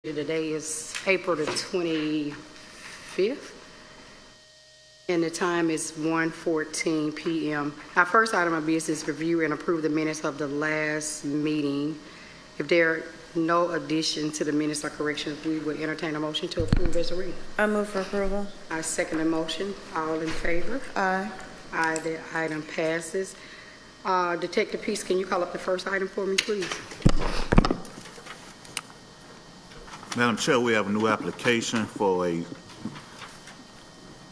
Today is April the 25th, and the time is 1:14 p.m. Our first item of business is review and approve the minutes of the last meeting. If there are no addition to the minutes or corrections, we would entertain a motion to approve as read. I move for approval. I second the motion. All in favor? Aye. Aye, the item passes. Detective Peace, can you call up the first item for me, please? Madam Chair, we have a new application for a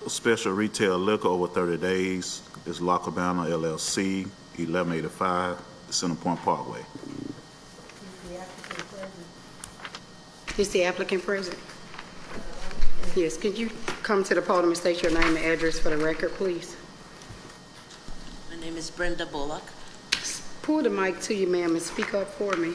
special retail liquor over 30 days. It's La Cabana LLC, 1185 Center Point Parkway. Is the applicant present? Yes, could you come to the podium and state your name and address for the record, please? My name is Brenda Bullock. Pull the mic to you, ma'am, and speak up for me.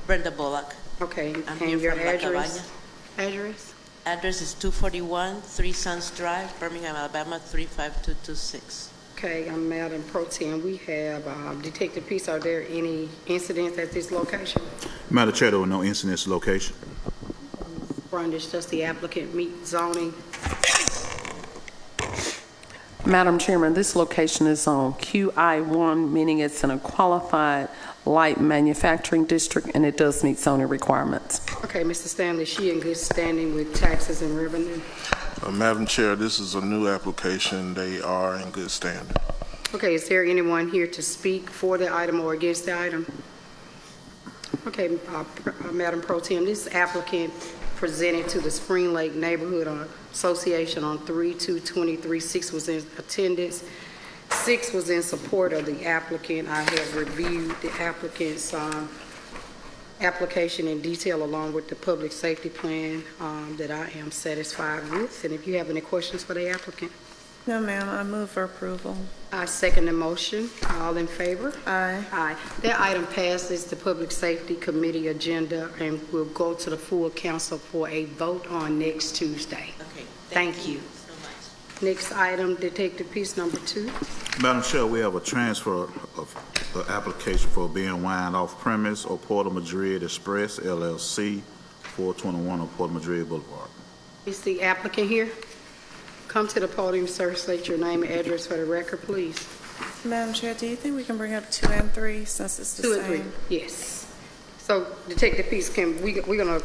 Brenda Bullock. Okay, I'm and here your from La address? Cabana. Address? Address is 241 Three Sons Drive, Birmingham, Alabama, 35226. Okay, Madam Pro Tem, we have Detective Peace. Are there any incidents at this location? Madam Chair, there were no incidents location. Brundage, does the applicant meet zoning? Madam Chairman, this location is on QI1, meaning it's in a qualified light manufacturing district, and it does meet zoning requirements. Okay, Mr. Stanley, is she in good standing with taxes and revenue? Madam Chair, this is a new application. They are in good standing. Okay, is there anyone here to speak for the item or against the item? Okay, Madam Pro Tem, this applicant presented to the Spring Lake Neighborhood Association on 3/2/23. 6 was in attendance. 6 was in support of the applicant. I have reviewed the applicant's application in detail along with the public safety plan that I am satisfied with. And if you have any questions for the applicant? No, ma'am. I move for approval. I second the motion. All in favor? Aye. Aye. That item passes the Public Safety Committee agenda and will go to the full council for a vote on next Tuesday. Okay. Thank you. So much. Next item, Detective Peace number 2. Madam Chair, we have a transfer of the application for being wine off premise or Porto Madrid Express LLC, 421 of Porto Madrid Boulevard. Is the applicant here? Come to the podium, sir. State your name and address for the record, please. Madam Chair, do you think we can bring up 2 and 3 since it's the 2 same? and 3, yes. So, Detective Peace, we're going to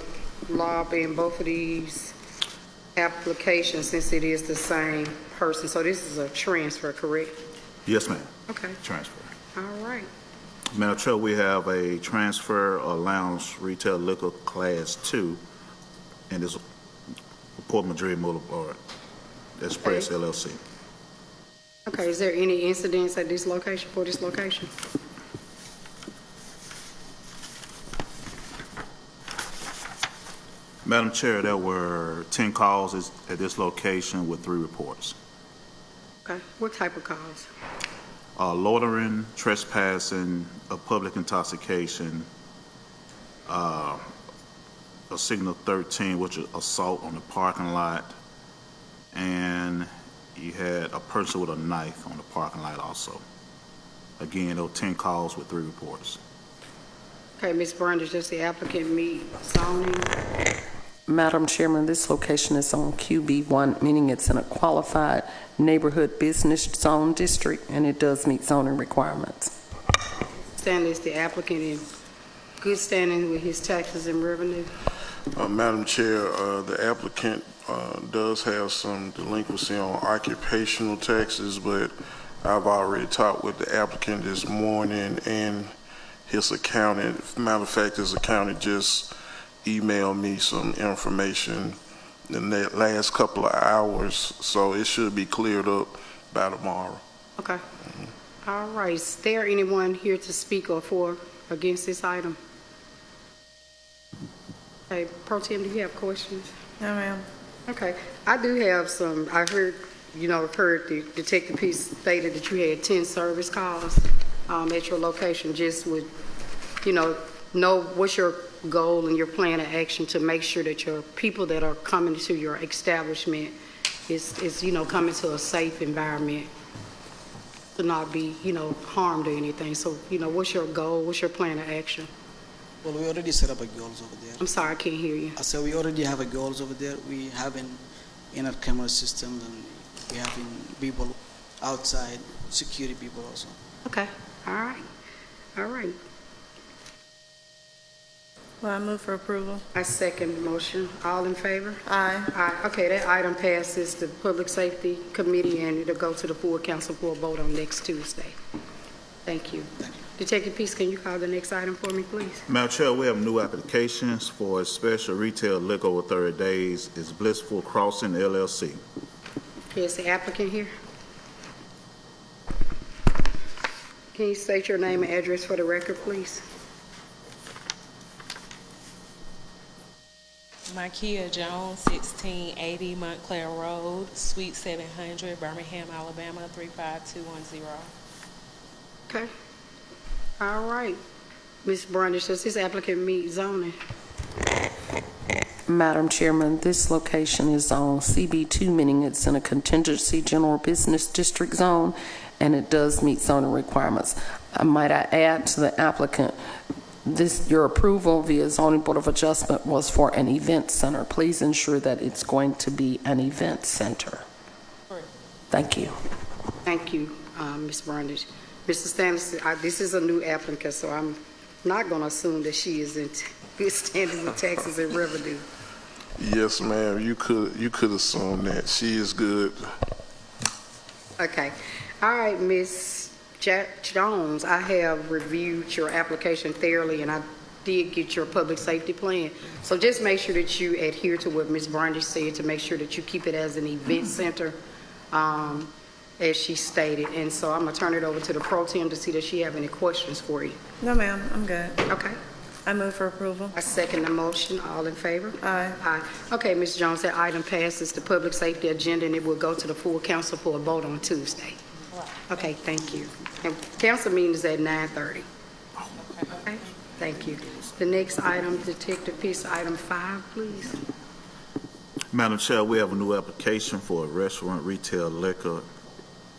lob in both of these applications since it is the same person. So this is a transfer, correct? Yes, ma'am. Okay. Transfer. All right. Madam Chair, we have a transfer of lounge retail liquor class 2, and it's Port Madrid Boulevard Express Okay. LLC. Okay, is there any incidents at this location, for this location? Madam Chair, there were 10 calls at this location with 3 reports. Okay, what type of calls? Loitering, trespassing, a public intoxication, a signal 13, which is assault on the parking lot, and you had a person with a knife on the parking lot also. Again, there were 10 calls with 3 reports. Okay, Ms. Brundage, does the applicant meet zoning? Madam Chairman, this location is on QB1, meaning it's in a qualified neighborhood business zone district, and it does meet zoning requirements. Stanley, is the applicant in good standing with his taxes and revenue? Madam Chair, the applicant does have some delinquency on occupational taxes, but I've already talked with the applicant this morning and his accountant. Matter of fact, his accountant just emailed me some information in the last couple of hours, so it should be cleared up by tomorrow. Okay. All right, is there anyone here to speak or for, against this item? Hey, Pro Tem, do you have questions? No, ma'am. Okay, I do have some. I heard the Detective Peace stated that you had 10 service calls at your location. Just would, know what's your goal and your plan of action to make sure that your people that are coming to your establishment is coming to a safe environment to not be, harmed or anything. So, what's your goal? What's your plan of action? Well, we already set up a goals over there. I'm sorry, I can't hear you. I said we already have a goals over there. We have an inner camera system, and we have people outside, security people also. Okay, all right, all right. Well, I move for approval. I second the motion. All in favor? Aye. Aye. Okay, that item passes the Public Safety Committee, and it'll go to the full council for a vote on next Tuesday. Thank you. Thank you. Detective Peace, can you call the next item for me, please? Madam Chair, we have new applications for a special retail liquor over 30 days. It's Blissful Crossing LLC. Is the applicant here? Can you state your name and address for the record, please? Markia Jones, 1680 Montclair Road, Suite 700, Birmingham, Alabama, 35210. Okay. All right. Ms. Brundage, does this applicant meet zoning? Madam Chairman, this location is on CB2, meaning it's in a contingency general business district zone, and it does meet zoning requirements. Might I add to the applicant, your approval via Zoning Board of Adjustment was for an event center. Please ensure that it's going to be an event center. Thank you. Thank you, Ms. Brundage. Mr. Stanley, this is a new applicant, so I'm not going to assume that she is in good standing with taxes and revenue. Yes, ma'am, you could assume that. She is good. Okay. All right, Ms. Jones, I have reviewed your application thoroughly, and I did get your public safety plan. So just make sure that you adhere to what Ms. Brundage said, to make sure that you keep it as an event center, as she stated. And so I'm going to turn it over to the pro tem to see if she have any questions for you. No, ma'am, I'm good. Okay. I move for approval. I second the motion. All in favor? Aye. Aye. Okay, Ms. Jones, that item passes the public safety agenda, and it will go to the full council for a vote on Tuesday. Okay, thank you. And council meeting is at 9:30. Okay, thank you. The next item, Detective Peace, item 5, please. Madam Chair, we have a new application for a restaurant retail liquor,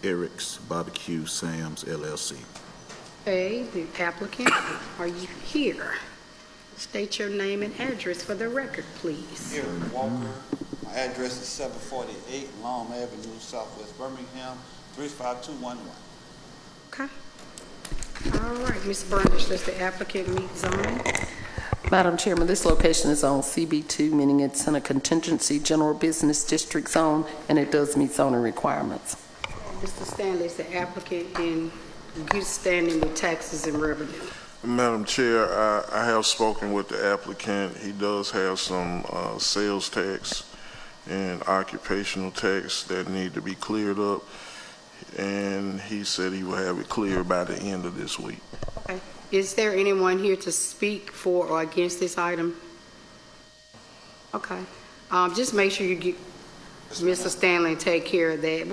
Eric's Barbecue Sam's LLC. Okay, the applicant, are you here? State your name and address for the record, please. Eric Walker. My address is 748 Long Avenue, Southwest Birmingham, 35211. Okay. All right, Ms. Brundage, does the applicant meet zoning? Madam Chairman, this location is on CB2, meaning it's in a contingency general business district zone, and it does meet zoning requirements. Mr. Stanley, is the applicant in good standing with taxes and revenue? Madam Chair, I have spoken with the applicant. He does have some sales tax and occupational tax that need to be cleared up, and he said he will have it cleared by the end of this week. Okay. Is there anyone here to speak for or against this item? Okay. Just make sure you get Mr. Stanley and take care of that.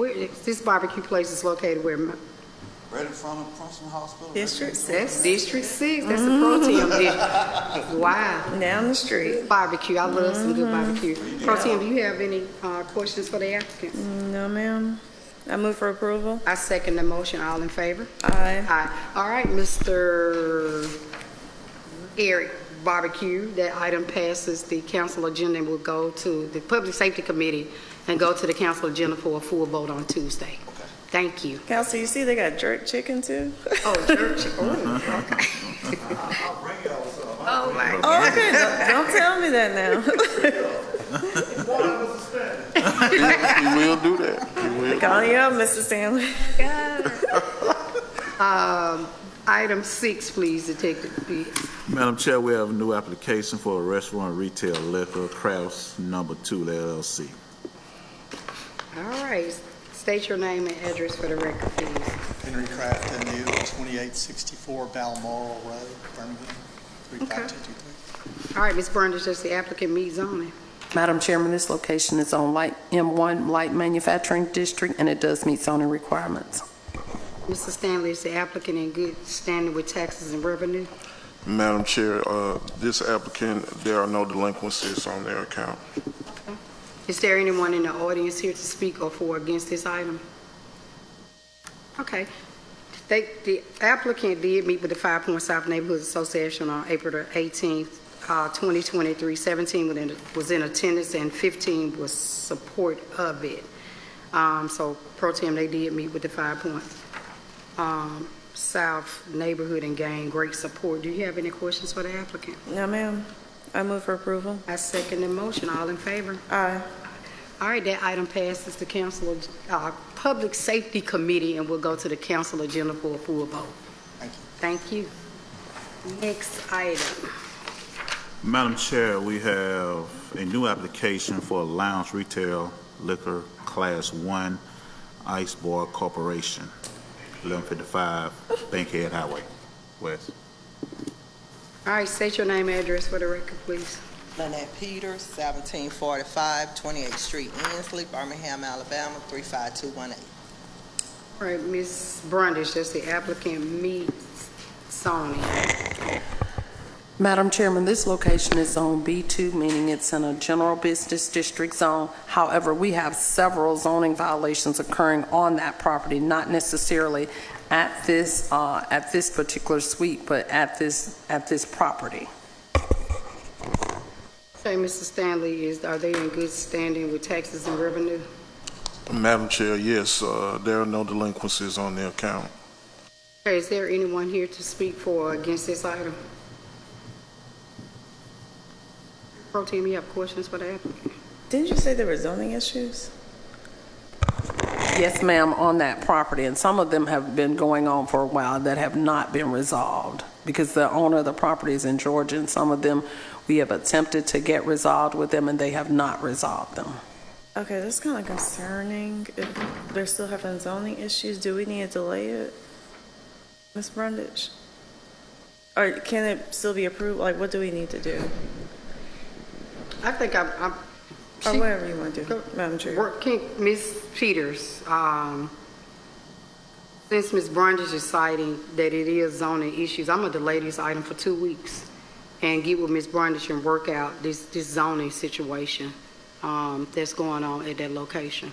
This barbecue place is located where? Right in front of Princeton Hospital. District 6. That's District 6. That's the pro tem district. Wow. Down the street. Barbecue. I love some good barbecue. Pro tem, do you have any questions for the applicant? No, ma'am. I move for approval. I second the motion. All in favor? Aye. Aye. All right, Mr. Eric Barbecue, that item passes the council agenda and will go to the Public Safety Committee and go to the council agenda for a full vote on Tuesday. Okay. Thank you. Council, you see they got jerk chicken too? Oh, church. Oh, okay. Oh, my God. Oh, okay. Don't tell me that now. He will do that. He will. Calling you up, Mr. Stanley. Item 6, please, Detective Peace. Madam Chair, we have a new application for a restaurant retail liquor, Kraus No. 2 LLC. All right. State your name and address for the record, please. Henry Craft, MU, 2864 Balmoral Road, Birmingham, 35223. All right, Ms. Brundage, does the applicant meet zoning? Madam Chairman, this location is on M1 Light Manufacturing District, and it does meet zoning requirements. Mr. Stanley, is the applicant in good standing with taxes and revenue? Madam Chair, this applicant, there are no delinquencies on their account. Okay. Is there anyone in the audience here to speak or for or against this item? Okay. The applicant did meet with the 5 Point South Neighborhood Association on April the 18th, 2023. 17 was in attendance and 15 was support of it. So pro tem, they did meet with the 5 Point South Neighborhood and gained great support. Do you have any questions for the applicant? No, ma'am. I move for approval. I second the motion. All in favor? Aye. All right, that item passes the Council, Public Safety Committee, and will go to the council agenda for a full vote. Thank you. Next item. Madam Chair, we have a new application for a lounge retail liquor Class 1 Ice Bar Corporation, 1155 Bankhead Highway, West. All right, state your name and address for the record, please. Lynette Peters, 1745 28th Street, Ensley, Birmingham, Alabama, 35218. All right, Ms. Brundage, does the applicant meet zoning? Madam Chairman, this location is zone B2, meaning it's in a general business district zone. However, we have several zoning violations occurring on that property, not necessarily at this particular suite, but at this property. Okay, Mr. Stanley, are they in good standing with taxes and revenue? Madam Chair, yes, there are no delinquencies on their account. Okay, is there anyone here to speak for or against this item? Pro Tem, you have questions for the applicant? Didn't you say there were zoning issues? Yes, ma'am, on that property, and some of them have been going on for a while that have not been resolved because the owner of the property is in Georgia, and some of them we have attempted to get resolved with them, and they have not resolved them. Okay, that's kind of concerning. If they're still having zoning issues, do we need to delay it, Ms. Brundage? Or can it still be approved? Like, what do we need to do? I think Or whatever you want to do, Madam Chair. Ms. Peters, since Ms. Brundage is citing that it is zoning issues, I'm going to delay this item for 2 weeks and get with Ms. Brundage and work out this zoning situation that's going on at that location.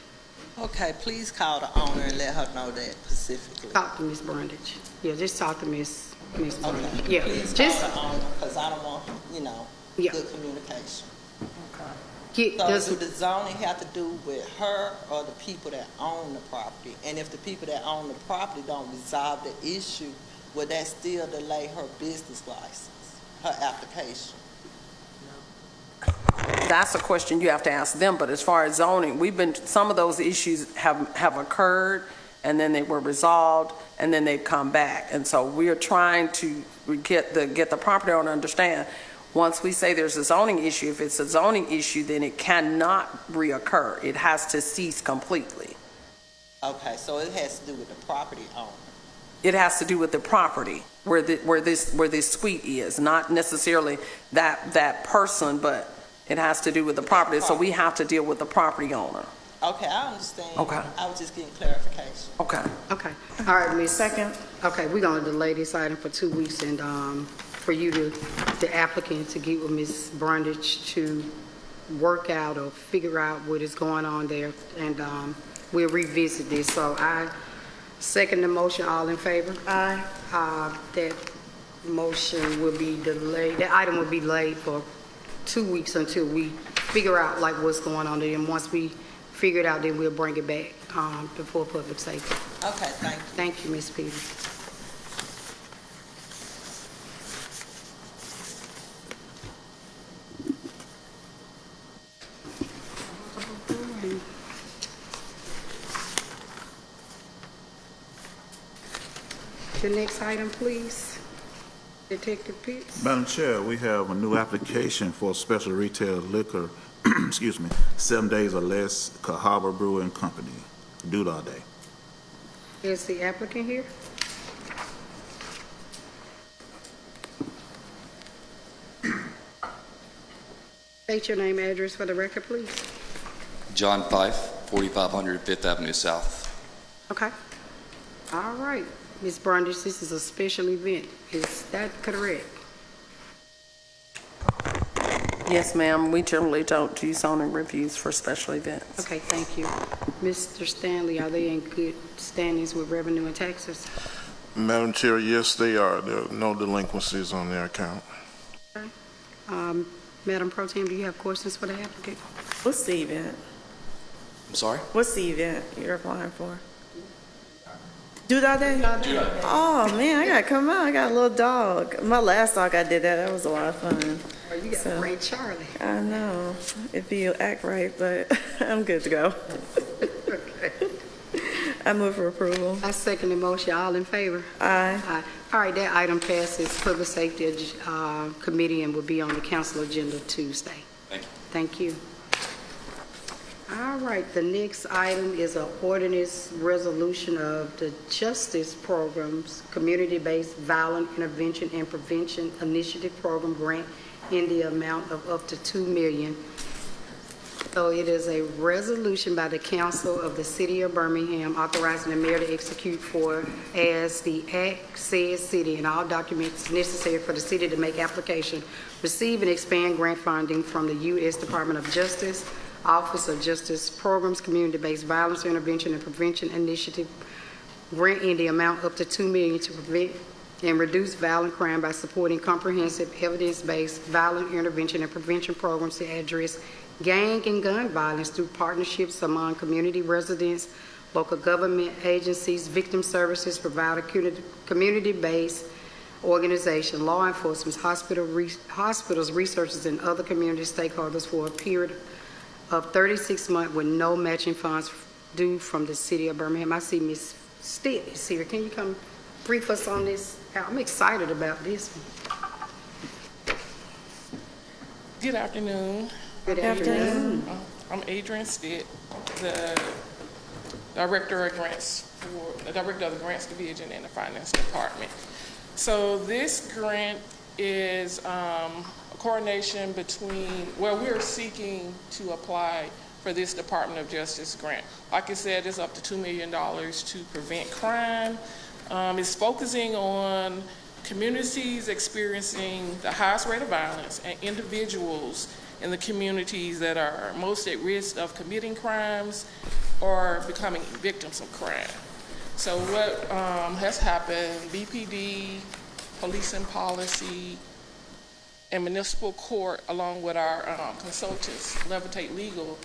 Okay, please call the owner and let her know that specifically. Talk to Ms. Brundage. Yeah, just talk to Ms. Brundage. Okay. Yeah, Please just call the owner, because I don't want, Yeah. good communication. get, So do the zoning have to do with her or the people that own the property? And if the people that own the property don't resolve the issue, will that still delay her business license, her application? That's a question you have to ask them, but as far as zoning, some of those issues have occurred, and then they were resolved, and then they've come back. And so we are trying to get the property owner to understand, once we say there's a zoning issue, if it's a zoning issue, then it cannot reoccur. It has to cease completely. Okay, so it has to do with the property owner. It has to do with the property where this suite is, not necessarily that person, but it has to do with the property. So we have to deal with the property owner. Okay, I understand. Okay. I was just getting clarification. Okay. Okay. All right, Ms. Second. Okay, we're going to delay this item for 2 weeks and for you the applicant to get with Ms. Brundage to work out or figure out what is going on there, and we'll revisit this. So I second the motion. All in favor? Aye. That motion will be delayed. That item will be delayed for 2 weeks until we figure out like what's going on there. And once we figure it out, then we'll bring it back before public safety. Okay, thank you. Thank you, Ms. Peters. The next item, please. Detective Pitts. Madam Chair, we have a new application for special retail liquor, 7 days or less, Cahaba Brewing Company, Doodah Day. Is the applicant here? State your name and address for the record, please. John Fife, 4500 Fifth Avenue South. Okay. All right. Ms. Brundage, this is a special event. Is that correct? Yes, ma'am. We generally don't do zoning reviews for special events. Okay, thank you. Mr. Stanley, are they in good standings with revenue and taxes? Madam Chair, yes, they are. There are no delinquencies on their account. Madam Pro Tem, do you have questions for the applicant? What's the event? I'm sorry? What's the event you're applying for? Doodah Day? Oh, man, I gotta come out. I got a little dog. My last dog I did that was a lot of fun. Oh, you got Ray Charlie. I know. If you act right, but I'm good to go. I move for approval. I second the motion. All in favor? Aye. Aye. All right, that item passes Public Safety Committee and will be on the council agenda Tuesday. Thank you. Thank you. All right, the next item is an ordinance resolution of the Justice Programs Community-Based Violent Intervention and Prevention Initiative Program grant in the amount of up to $2 million. So it is a resolution by the Council of the City of Birmingham authorizing the mayor to execute for as the act says city and all documents necessary for the city to make application, receive and expand grant funding from the U.S. Department of Justice, Office of Justice Programs, Community-Based Violence Intervention and Prevention Initiative, grant in the amount up to $2 million to prevent and reduce violent crime by supporting comprehensive evidence-based violent intervention and prevention programs to address gang and gun violence through partnerships among community residents, local government agencies, victim services provider, community-based organization, law enforcement, hospitals, researchers, and other community stakeholders for a period of 36 months with no matching funds due from the City of Birmingham. I see Ms. Stitt is here. Can you come brief us on this? I'm excited about this one. Good afternoon. Good afternoon. I'm Adrian Stitt, the Director of the Grants Division in the Finance Department. So this grant is a coordination between, we're seeking to apply for this Department of Justice grant. Like I said, it's up to $2 million to prevent crime. It's focusing on communities experiencing the highest rate of violence and individuals in the communities that are most at risk of committing crimes or becoming victims of crime. So what has happened, BPD, Police and Policy, and Municipal Court, along with our consultants, Levitate Legal,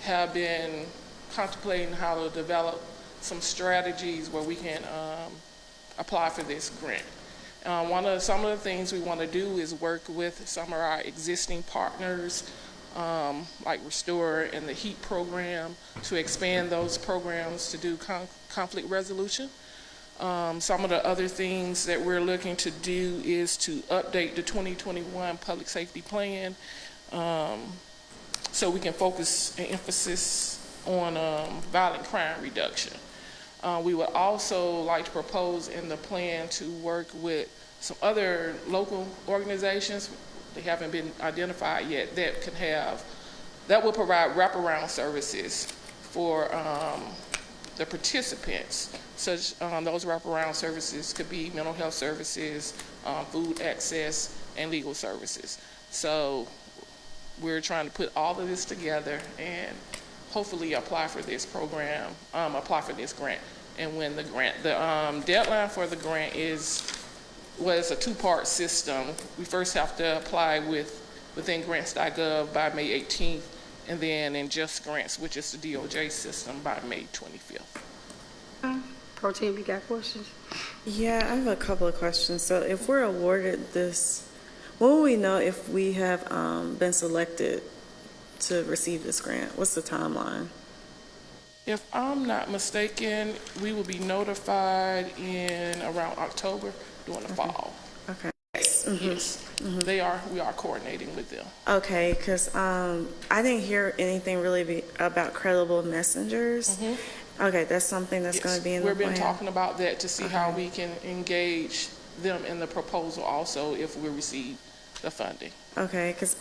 have been contemplating how to develop some strategies where we can apply for this grant. Some of the things we want to do is work with some of our existing partners, like Restore and the HEAT program, to expand those programs to do conflict resolution. Some of the other things that we're looking to do is to update the 2021 public safety plan so we can focus an emphasis on violent crime reduction. We would also like to propose in the plan to work with some other local organizations, they haven't been identified yet, that will provide wraparound services for the participants. Such those wraparound services could be mental health services, food access, and legal services. So we're trying to put all of this together and hopefully apply for this program, apply for this grant and win the grant. The deadline for the grant was a two-part system. We first have to apply within grants.gov by May 18th, and then in Just Grants, which is the DOJ system, by May 25th. Pro Tem, you got questions? Yeah, I have a couple of questions. So if we're awarded this, when will we know if we have been selected to receive this grant? What's the timeline? If I'm not mistaken, we will be notified in around October during the fall. Okay. Yes, Mm-hmm. yes. Mm-hmm. We are coordinating with them. Okay, because I didn't hear anything really about credible messengers. Mm-hmm. Okay, that's something that's going to be in the plan. We've been talking about that to see how we can engage them in the proposal also if we receive the funding. Okay, because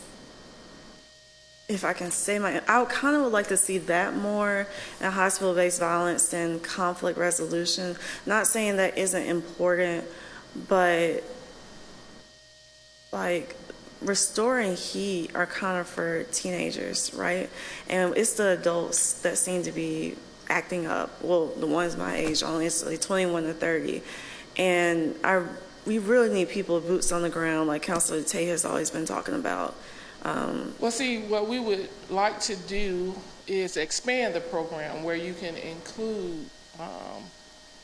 if I can say I kind of would like to see that more in hospital-based violence and conflict resolution. Not saying that isn't important, but like restoring heat are kind of for teenagers, right? And it's the adults that seem to be acting up. Well, the ones my age, only it's like 21 to 30. And we really need people with boots on the ground, like Councilor Tate has always been talking about. Well, see, what we would like to do is expand the program where you can include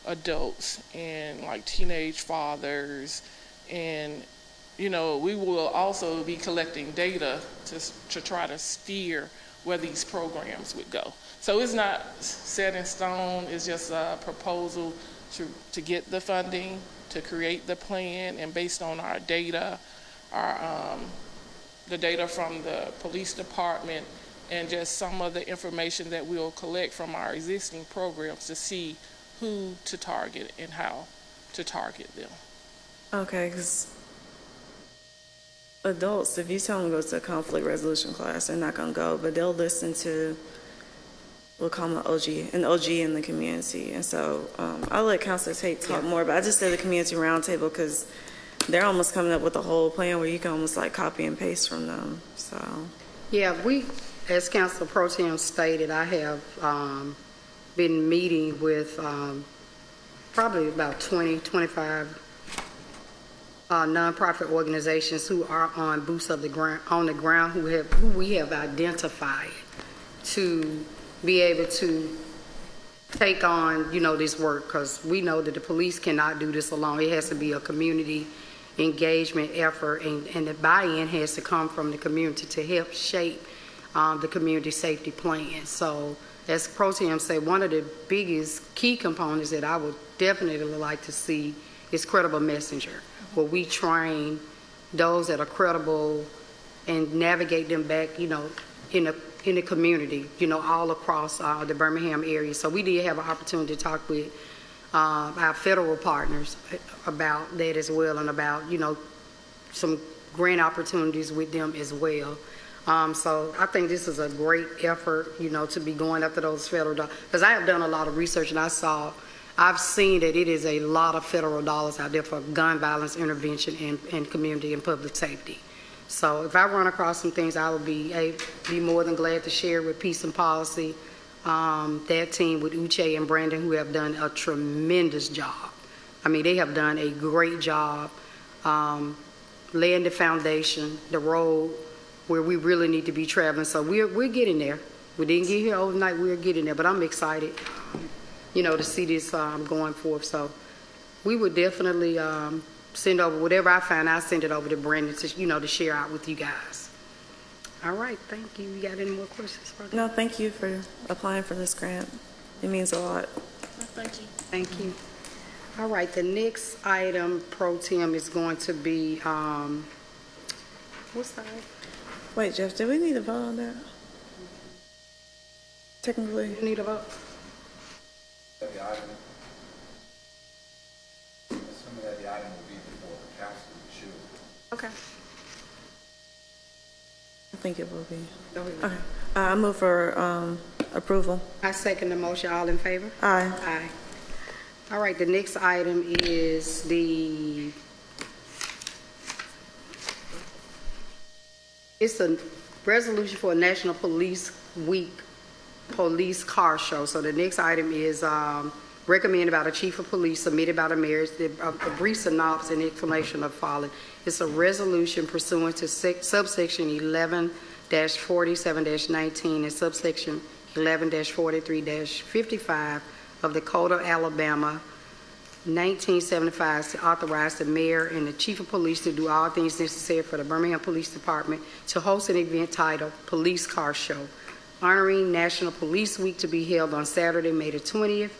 adults and like teenage fathers, and we will also be collecting data to try to steer where these programs would go. So it's not set in stone, it's just a proposal to get the funding, to create the plan, and based on our data, the data from the police department, and just some of the information that we'll collect from our existing programs to see who to target and how to target them. Okay, because adults, if you tell them to go to a conflict resolution class, they're not going to go, but they'll listen to, we'll call them an OG in the community. And so I'll let Councilor Tate talk more, but I just said the community roundtable because they're almost coming up with a whole plan where you can almost like copy and paste from them. So Yeah, as Councilor Pro Tem stated, I have been meeting with probably about 20, 25 nonprofit organizations who are on boots on the ground, who we have identified to be able to take on, this work, because we know that the police cannot do this alone. It has to be a community engagement effort, and the buy-in has to come from the community to help shape the community safety plan. So as Pro Tem said, one of the biggest key components that I would definitely like to see is credible messenger, where we train those that are credible and navigate them back, in the community, all across the Birmingham area. So we did have an opportunity to talk with our federal partners about that as well, and about, some grant opportunities with them as well. So I think this is a great effort, to be going after those federal dollars, because I have done a lot of research, and I've seen that it is a lot of federal dollars out there for gun violence intervention and community and public safety. So if I run across some things, I would be more than glad to share with Peace and Policy, that team with Uche and Brandon, who have done a tremendous job. I mean, they have done a great job laying the foundation, the road where we really need to be traveling. So we're getting there. We didn't get here overnight, we're getting there, but I'm excited, to see this going forth. So we would definitely send over whatever I find. I'll send it over to Brandon to, to share out with you guys. All right, thank you. You got any more questions? No, thank you for applying for this grant. It means a lot. Thank you. Thank you. All right, the next item, Pro Tem, is going to be, what's that? Wait, Jeff, do we need to vote on that? Technically. You need a vote? Assuming that the item will be before the council, we should. Okay. I think it will be. Okay. I move for approval. I second the motion. All in favor? Aye. Aye. All right, the next item is it's a resolution for a National Police Week police car show. So the next item is recommended by the Chief of Police, submitted by the mayor. A brief synopsis and explanation of following. It's a resolution pursuant to subsection 11-47-19 and subsection 11-43-55 of the Code of Alabama 1975 to authorize the mayor and the chief of police to do all things necessary for the Birmingham Police Department to host an event titled Police Car Show, honoring National Police Week, to be held on Saturday, May the 20th,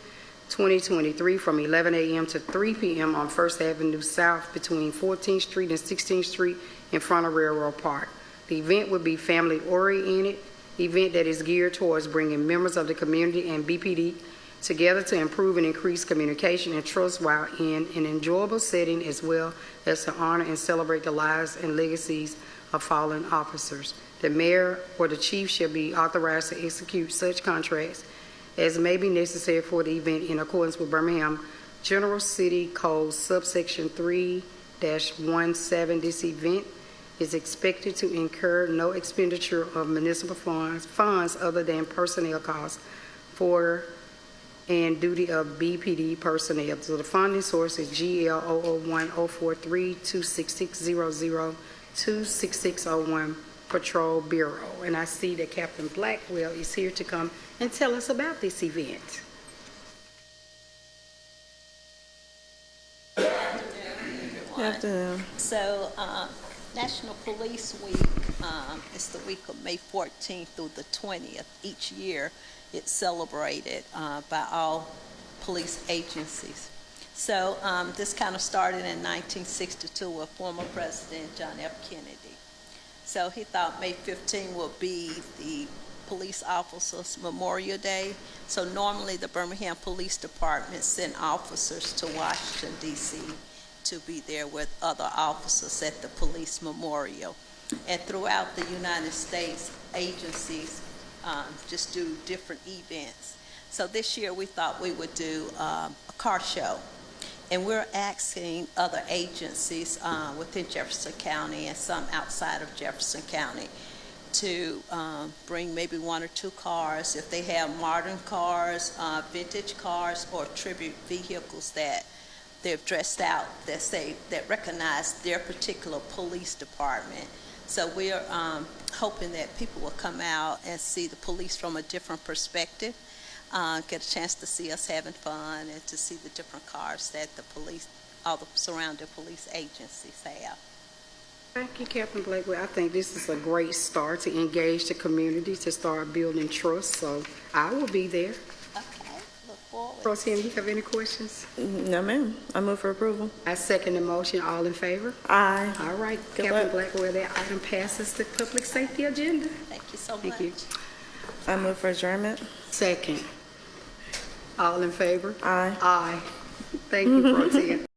2023 from 11 a.m. to 3 p.m. on 1st Avenue South between 14th Street and 16th Street in front of Railroad Park. The event would be family-oriented event that is geared towards bringing members of the community and BPD together to improve and increase communication and trust while in an enjoyable setting, as well as to honor and celebrate the lives and legacies of fallen officers. The mayor or the chief shall be authorized to execute such contracts as may be necessary for the event in accordance with Birmingham General City Code subsection 3-17. This event is expected to incur no expenditure of municipal funds other than personnel costs for and duty of BPD personnel. So the funding source is GL 001-043-26600-26601 Patrol Bureau. And I see that Captain Blackwell is here to come and tell us about this event. Afternoon. So, National Police Week is the week of May 14th through the 20th. Each year, it's celebrated by all police agencies. So, this kind of started in 1962 with former President John F. Kennedy. So, he thought May 15 would be the Police Officers Memorial Day. So, normally the Birmingham Police Department sent officers to Washington, D.C. to be there with other officers at the police memorial. And throughout the United States, agencies just do different events. So this year we thought we would do a car show. And we're asking other agencies within Jefferson County and some outside of Jefferson County to bring maybe one or two cars. If they have modern cars, vintage cars, or tribute vehicles that they've dressed out that recognize their particular police department. So we're hoping that people will come out and see the police from a different perspective, get a chance to see us having fun and to see the different cars that the police, all the surrounding police agencies have. Thank you, Captain Blackwell. I think this is a great start to engage the community, to start building trust. So I will be there. Pro Tem, you have any questions? No, ma'am. I move for approval. I second the motion. All in favor? Aye. All right, Good Captain luck. Blackwell, that item passes the public safety agenda. Thank you so Thank much. you. I move for adjournment. Second. All in favor? Aye. Aye. Thank you, Pro Tem.